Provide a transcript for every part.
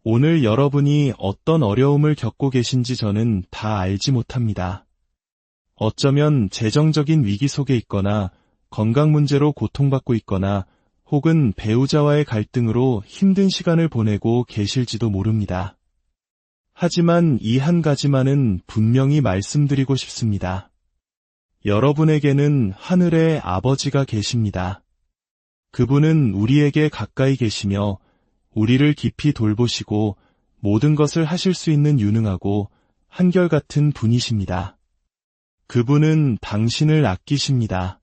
오늘 여러분이 어떤 어려움을 겪고 계신지 저는 다 알지 못합니다. 어쩌면 재정적인 위기 속에 있거나 건강 문제로 고통받고 있거나 혹은 배우자와의 갈등으로 힘든 시간을 보내고 계실지도 모릅니다. 하지만 이 한 가지만은 분명히 말씀드리고 싶습니다. 여러분에게는 하늘의 아버지가 계십니다. 그분은 우리에게 가까이 계시며 우리를 깊이 돌보시고 모든 것을 하실 수 있는 유능하고 한결같은 분이십니다. 그분은 당신을 아끼십니다.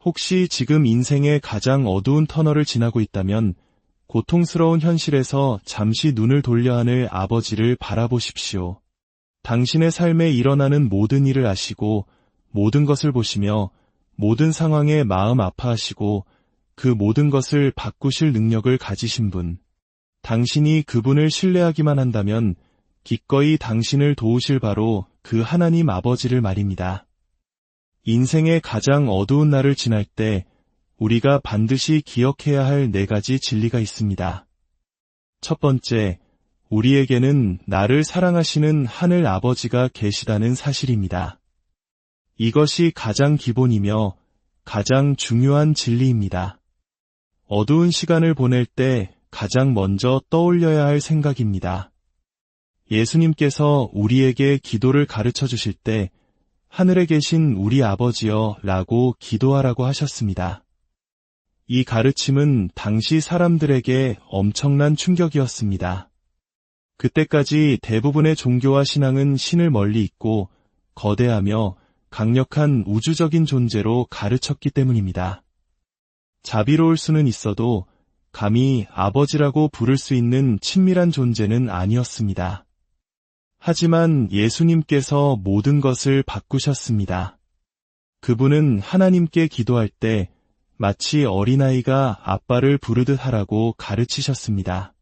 혹시 지금 인생의 가장 어두운 터널을 지나고 있다면 고통스러운 현실에서 잠시 눈을 돌려 하늘 아버지를 바라보십시오. 당신의 삶에 일어나는 모든 일을 아시고 모든 것을 보시며 모든 상황에 마음 아파하시고 그 모든 것을 바꾸실 능력을 가지신 분, 당신이 그분을 신뢰하기만 한다면 기꺼이 당신을 도우실 바로 그 하나님 아버지를 말입니다. 인생의 가장 어두운 날을 지날 때 우리가 반드시 기억해야 할 4가지 진리가 있습니다. 첫 번째, 우리에게는 나를 사랑하시는 하늘 아버지가 계시다는 사실입니다. 이것이 가장 기본이며 가장 중요한 진리입니다. 어두운 시간을 보낼 때 가장 먼저 떠올려야 할 생각입니다. 예수님께서 우리에게 기도를 가르쳐 주실 때 하늘에 계신 우리 아버지여 라고 기도하라고 하셨습니다. 이 가르침은 당시 사람들에게 엄청난 충격이었습니다. 그때까지 대부분의 종교와 신앙은 신을 멀리 있고 거대하며 강력한 우주적인 존재로 가르쳤기 때문입니다. 자비로울 수는 있어도 감히 아버지라고 부를 수 있는 친밀한 존재는 아니었습니다. 하지만 예수님께서 모든 것을 바꾸셨습니다. 그분은 하나님께 기도할 때 마치 어린아이가 아빠를 부르듯 하라고 가르치셨습니다.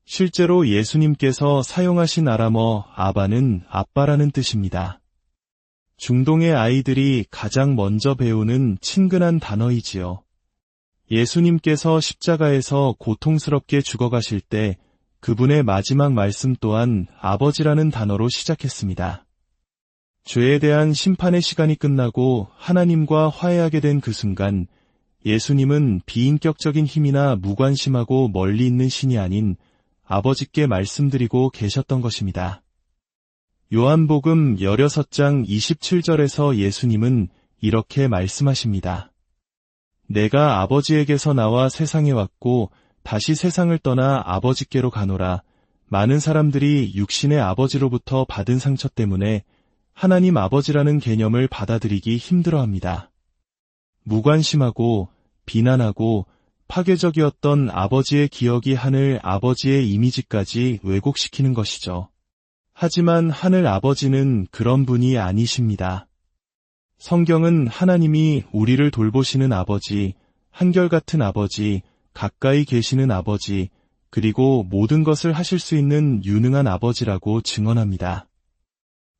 실제로 예수님께서 사용하신 아람어 아바는 아빠라는 뜻입니다. 중동의 아이들이 가장 먼저 배우는 친근한 단어이지요. 예수님께서 십자가에서 고통스럽게 죽어가실 때 그분의 마지막 말씀 또한 아버지라는 단어로 시작했습니다. 죄에 대한 심판의 시간이 끝나고 하나님과 화해하게 된 그 순간 예수님은 비인격적인 힘이나 무관심하고 멀리 있는 신이 아닌 아버지께 말씀드리고 계셨던 것입니다. 요한복음 16장 27절에서 예수님은 이렇게 말씀하십니다. 내가 아버지에게서 나와 세상에 왔고 다시 세상을 떠나 아버지께로 가노라. 많은 사람들이 육신의 아버지로부터 받은 상처 때문에 하나님 아버지라는 개념을 받아들이기 힘들어합니다. 무관심하고 비난하고 파괴적이었던 아버지의 기억이 하늘 아버지의 이미지까지 왜곡시키는 것이죠. 하지만 하늘 아버지는 그런 분이 아니십니다. 성경은 하나님이 우리를 돌보시는 아버지, 한결같은 아버지, 가까이 계시는 아버지, 그리고 모든 것을 하실 수 있는 유능한 아버지라고 증언합니다.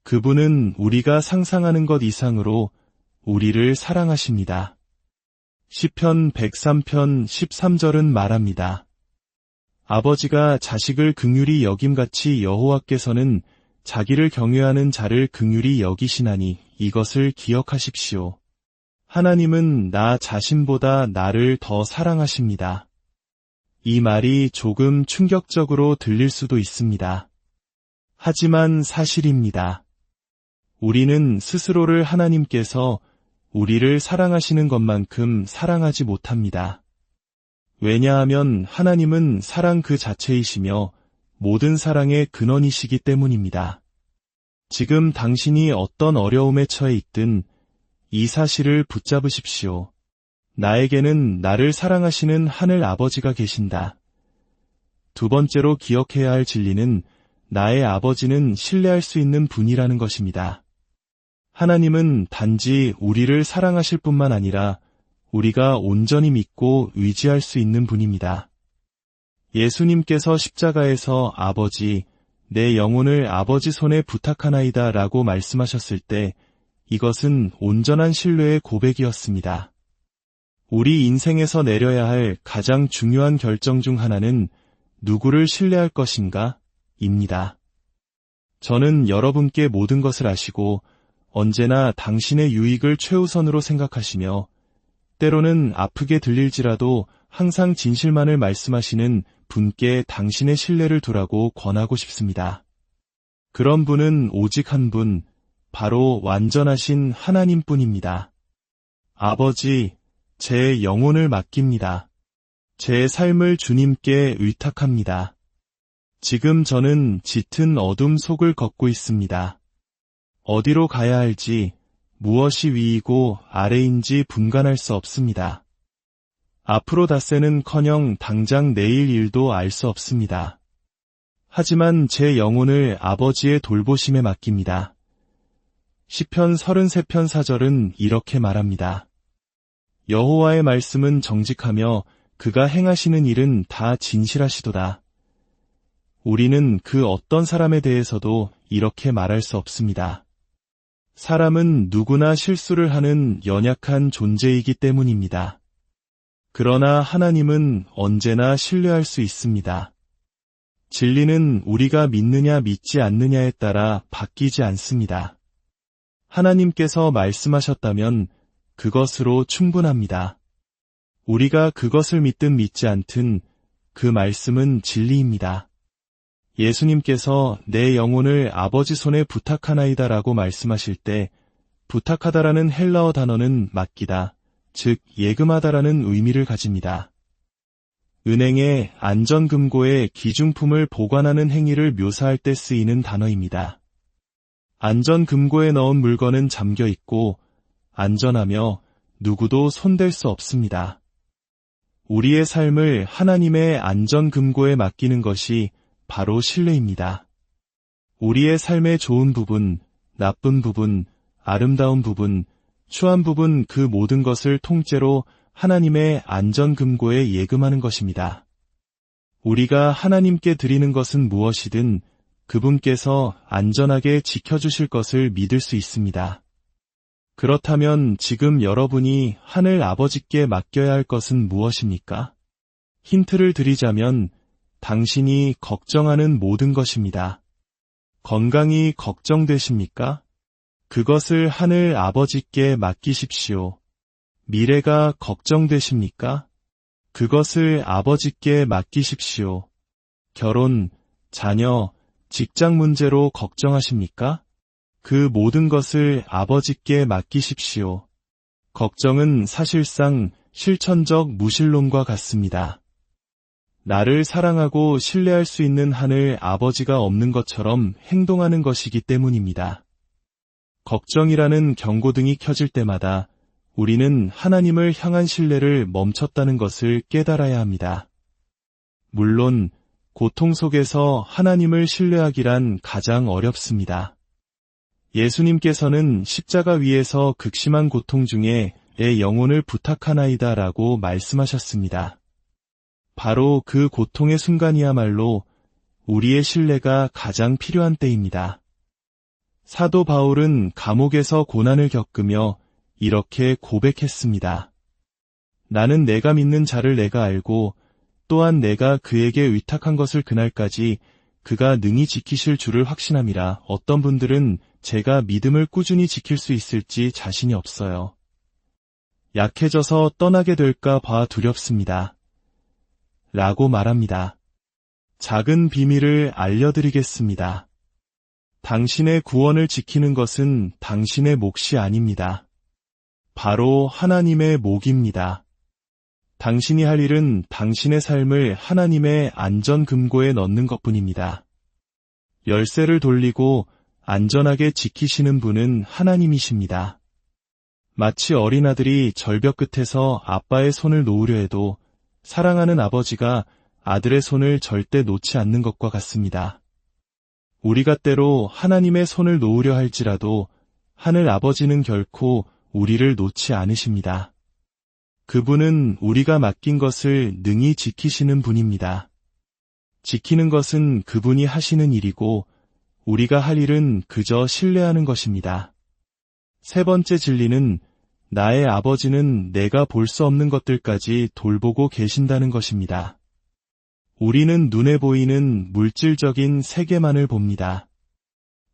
그분은 우리가 상상하는 것 이상으로 우리를 사랑하십니다. 시편 103편 13절은 말합니다. 아버지가 자식을 긍휼히 여김같이 여호와께서는 자기를 경외하는 자를 긍휼히 여기시나니 이것을 기억하십시오. 하나님은 나 자신보다 나를 더 사랑하십니다. 이 말이 조금 충격적으로 들릴 수도 있습니다. 하지만 사실입니다. 우리는 스스로를 하나님께서 우리를 사랑하시는 것만큼 사랑하지 못합니다. 왜냐하면 하나님은 사랑 그 자체이시며 모든 사랑의 근원이시기 때문입니다. 지금 당신이 어떤 어려움에 처해 있든 이 사실을 붙잡으십시오. 나에게는 나를 사랑하시는 하늘 아버지가 계신다. 두 번째로 기억해야 할 진리는 나의 아버지는 신뢰할 수 있는 분이라는 것입니다. 하나님은 단지 우리를 사랑하실 뿐만 아니라 우리가 온전히 믿고 의지할 수 있는 분입니다. 예수님께서 십자가에서 아버지, 내 영혼을 아버지 손에 부탁하나이다 라고 말씀하셨을 때 이것은 온전한 신뢰의 고백이었습니다. 우리 인생에서 내려야 할 가장 중요한 결정 중 하나는 누구를 신뢰할 것인가? 입니다. 저는 여러분께 모든 것을 아시고 언제나 당신의 유익을 최우선으로 생각하시며 때로는 아프게 들릴지라도 항상 진실만을 말씀하시는 분께 당신의 신뢰를 두라고 권하고 싶습니다. 그런 분은 오직 한 분, 바로 완전하신 하나님뿐입니다. 아버지, 제 영혼을 맡깁니다. 제 삶을 주님께 의탁합니다. 지금 저는 짙은 어둠 속을 걷고 있습니다. 어디로 가야 할지, 무엇이 위이고 아래인지 분간할 수 없습니다. 앞으로 닷새는커녕 당장 내일 일도 알 수 없습니다. 하지만 제 영혼을 아버지의 돌보심에 맡깁니다. 시편 33편 4절은 이렇게 말합니다. 여호와의 말씀은 정직하며 그가 행하시는 일은 다 진실하시도다. 우리는 그 어떤 사람에 대해서도 이렇게 말할 수 없습니다. 사람은 누구나 실수를 하는 연약한 존재이기 때문입니다. 그러나 하나님은 언제나 신뢰할 수 있습니다. 진리는 우리가 믿느냐 믿지 않느냐에 따라 바뀌지 않습니다. 하나님께서 말씀하셨다면 그것으로 충분합니다. 우리가 그것을 믿든 믿지 않든 그 말씀은 진리입니다. 예수님께서 내 영혼을 아버지 손에 부탁하나이다라고 말씀하실 때 부탁하다라는 헬라어 단어는 맡기다, 즉 예금하다라는 의미를 가집니다. 은행의 안전금고에 기중품을 보관하는 행위를 묘사할 때 쓰이는 단어입니다. 안전금고에 넣은 물건은 잠겨 있고 안전하며 누구도 손댈 수 없습니다. 우리의 삶을 하나님의 안전금고에 맡기는 것이 바로 신뢰입니다. 우리의 삶의 좋은 부분, 나쁜 부분, 아름다운 부분, 추한 부분 그 모든 것을 통째로 하나님의 안전금고에 예금하는 것입니다. 우리가 하나님께 드리는 것은 무엇이든 그분께서 안전하게 지켜주실 것을 믿을 수 있습니다. 그렇다면 지금 여러분이 하늘 아버지께 맡겨야 할 것은 무엇입니까? 힌트를 드리자면 당신이 걱정하는 모든 것입니다. 건강이 걱정되십니까? 그것을 하늘 아버지께 맡기십시오. 미래가 걱정되십니까? 그것을 아버지께 맡기십시오. 결혼, 자녀, 직장 문제로 걱정하십니까? 그 모든 것을 아버지께 맡기십시오. 걱정은 사실상 실천적 무신론과 같습니다. 나를 사랑하고 신뢰할 수 있는 하늘 아버지가 없는 것처럼 행동하는 것이기 때문입니다. 걱정이라는 경고등이 켜질 때마다 우리는 하나님을 향한 신뢰를 멈췄다는 것을 깨달아야 합니다. 물론 고통 속에서 하나님을 신뢰하기란 가장 어렵습니다. 예수님께서는 십자가 위에서 극심한 고통 중에 내 영혼을 부탁하나이다 라고 말씀하셨습니다. 바로 그 고통의 순간이야말로 우리의 신뢰가 가장 필요한 때입니다. 사도 바울은 감옥에서 고난을 겪으며 이렇게 고백했습니다. 나는 내가 믿는 자를 내가 알고 또한 내가 그에게 의탁한 것을 그날까지 그가 능히 지키실 줄을 확신함이라. 어떤 분들은 제가 믿음을 꾸준히 지킬 수 있을지 자신이 없어요. 약해져서 떠나게 될까 봐 두렵습니다. 라고 말합니다. 작은 비밀을 알려드리겠습니다. 당신의 구원을 지키는 것은 당신의 몫이 아닙니다. 바로 하나님의 몫입니다. 당신이 할 일은 당신의 삶을 하나님의 안전금고에 넣는 것뿐입니다. 열쇠를 돌리고 안전하게 지키시는 분은 하나님이십니다. 마치 어린아들이 절벽 끝에서 아빠의 손을 놓으려 해도 사랑하는 아버지가 아들의 손을 절대 놓지 않는 것과 같습니다. 우리가 때로 하나님의 손을 놓으려 할지라도 하늘 아버지는 결코 우리를 놓지 않으십니다. 그분은 우리가 맡긴 것을 능히 지키시는 분입니다. 지키는 것은 그분이 하시는 일이고 우리가 할 일은 그저 신뢰하는 것입니다. 세 번째 진리는 나의 아버지는 내가 볼 수 없는 것들까지 돌보고 계신다는 것입니다. 우리는 눈에 보이는 물질적인 세계만을 봅니다.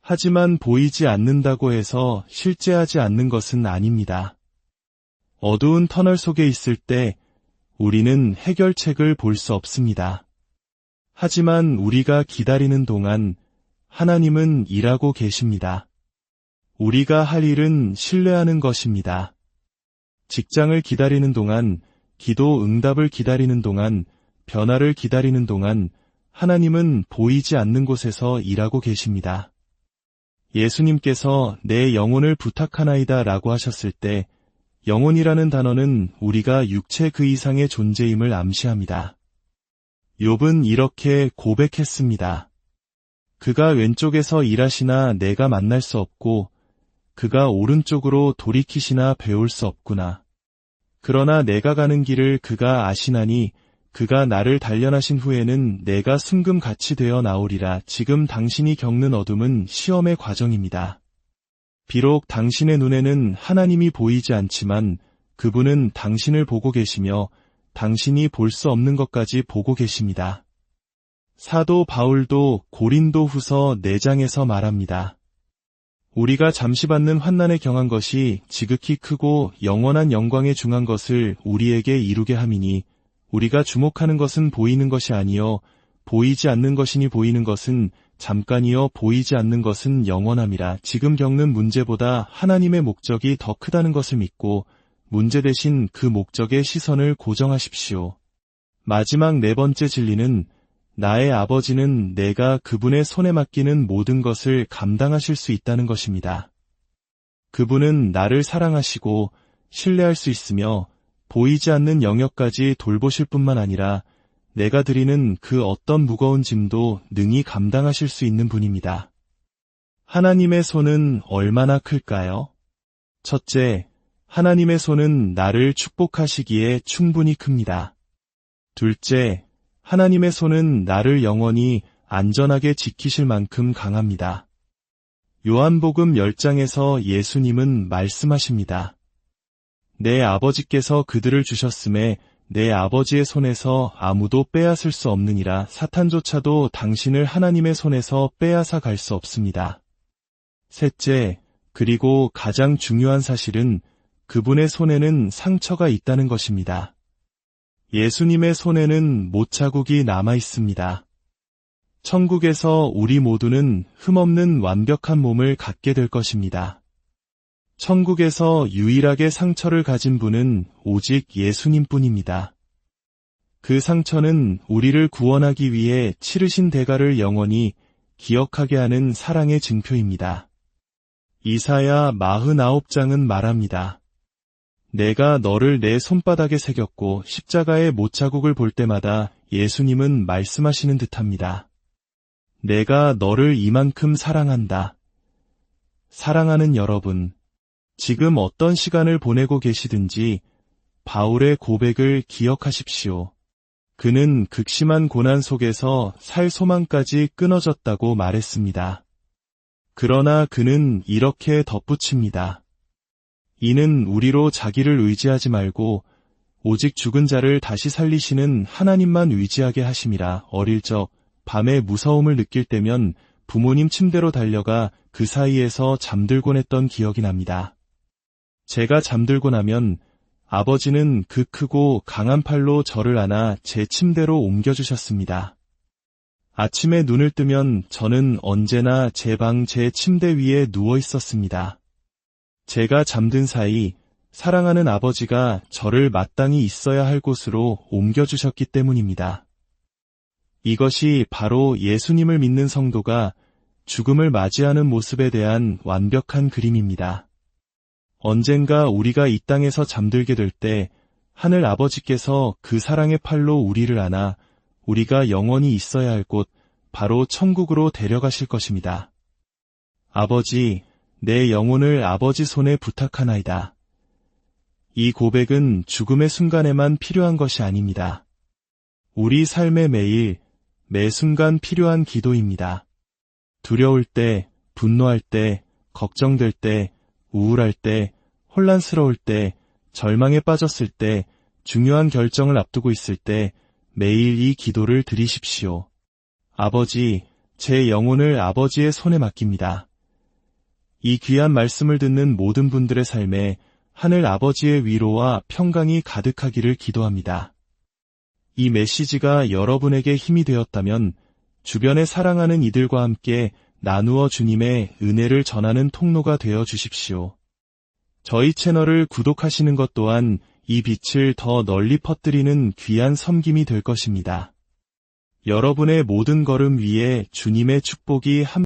하지만 보이지 않는다고 해서 실제하지 않는 것은 아닙니다. 어두운 터널 속에 있을 때 우리는 해결책을 볼 수 없습니다. 하지만 우리가 기다리는 동안 하나님은 일하고 계십니다. 우리가 할 일은 신뢰하는 것입니다. 직장을 기다리는 동안, 기도 응답을 기다리는 동안, 변화를 기다리는 동안 하나님은 보이지 않는 곳에서 일하고 계십니다. 예수님께서 내 영혼을 부탁하나이다 라고 하셨을 때 영혼이라는 단어는 우리가 육체 그 이상의 존재임을 암시합니다. 욥은 이렇게 고백했습니다. 그가 왼쪽에서 일하시나 내가 만날 수 없고 그가 오른쪽으로 돌이키시나 배울 수 없구나. 그러나 내가 가는 길을 그가 아시나니 그가 나를 단련하신 후에는 내가 순금같이 되어 나오리라. 지금 당신이 겪는 어둠은 시험의 과정입니다. 비록 당신의 눈에는 하나님이 보이지 않지만 그분은 당신을 보고 계시며 당신이 볼 수 없는 것까지 보고 계십니다. 사도 바울도 고린도 후서 4장에서 말합니다. 우리가 잠시 받는 환난에 경한 것이 지극히 크고 영원한 영광에 중한 것을 우리에게 이루게 함이니 우리가 주목하는 것은 보이는 것이 아니요 보이지 않는 것이니 보이는 것은 잠깐이요 보이지 않는 것은 영원함이라. 지금 겪는 문제보다 하나님의 목적이 더 크다는 것을 믿고 문제 대신 그 목적의 시선을 고정하십시오. 마지막 4번째 진리는 나의 아버지는 내가 그분의 손에 맡기는 모든 것을 감당하실 수 있다는 것입니다. 그분은 나를 사랑하시고 신뢰할 수 있으며 보이지 않는 영역까지 돌보실 뿐만 아니라 내가 드리는 그 어떤 무거운 짐도 능히 감당하실 수 있는 분입니다. 하나님의 손은 얼마나 클까요? 첫째, 하나님의 손은 나를 축복하시기에 충분히 큽니다. 둘째, 하나님의 손은 나를 영원히 안전하게 지키실 만큼 강합니다. 요한복음 10장에서 예수님은 말씀하십니다. 내 아버지께서 그들을 주셨음에 내 아버지의 손에서 아무도 빼앗을 수 없느니라. 사탄조차도 당신을 하나님의 손에서 빼앗아 갈 수 없습니다. 셋째, 그리고 가장 중요한 사실은 그분의 손에는 상처가 있다는 것입니다. 예수님의 손에는 못자국이 남아 있습니다. 천국에서 우리 모두는 흠없는 완벽한 몸을 갖게 될 것입니다. 천국에서 유일하게 상처를 가진 분은 오직 예수님뿐입니다. 그 상처는 우리를 구원하기 위해 치르신 대가를 영원히 기억하게 하는 사랑의 증표입니다. 이사야 49장은 말합니다. 내가 너를 내 손바닥에 새겼고 십자가의 못자국을 볼 때마다 예수님은 말씀하시는 듯합니다. 내가 너를 이만큼 사랑한다. 사랑하는 여러분, 지금 어떤 시간을 보내고 계시든지 바울의 고백을 기억하십시오. 그는 극심한 고난 속에서 살 소망까지 끊어졌다고 말했습니다. 그러나 그는 이렇게 덧붙입니다. 이는 우리로 자기를 의지하지 말고 오직 죽은 자를 다시 살리시는 하나님만 의지하게 하심이라. 어릴 적 밤에 무서움을 느낄 때면 부모님 침대로 달려가 그 사이에서 잠들곤 했던 기억이 납니다. 제가 잠들고 나면 아버지는 그 크고 강한 팔로 저를 안아 제 침대로 옮겨주셨습니다. 아침에 눈을 뜨면 저는 언제나 제 방 제 침대 위에 누워 있었습니다. 제가 잠든 사이 사랑하는 아버지가 저를 마땅히 있어야 할 곳으로 옮겨주셨기 때문입니다. 이것이 바로 예수님을 믿는 성도가 죽음을 맞이하는 모습에 대한 완벽한 그림입니다. 언젠가 우리가 이 땅에서 잠들게 될 때 하늘 아버지께서 그 사랑의 팔로 우리를 안아 우리가 영원히 있어야 할 곳, 바로 천국으로 데려가실 것입니다. 아버지, 내 영혼을 아버지 손에 부탁하나이다. 이 고백은 죽음의 순간에만 필요한 것이 아닙니다. 우리 삶의 매일, 매 순간 필요한 기도입니다. 두려울 때, 분노할 때, 걱정될 때, 우울할 때, 혼란스러울 때, 절망에 빠졌을 때, 중요한 결정을 앞두고 있을 때, 매일 이 기도를 드리십시오. 아버지, 제 영혼을 아버지의 손에 맡깁니다. 이 귀한 말씀을 듣는 모든 분들의 삶에 하늘 아버지의 위로와 평강이 가득하기를 기도합니다. 이 메시지가 여러분에게 힘이 되었다면 주변에 사랑하는 이들과 함께 나누어 주님의 은혜를 전하는 통로가 되어 주십시오. 저희 채널을 구독하시는 것 또한 이 빛을 더 널리 퍼뜨리는 귀한 섬김이 될 것입니다. 여러분의 모든 걸음 위에 주님의 축복이 함께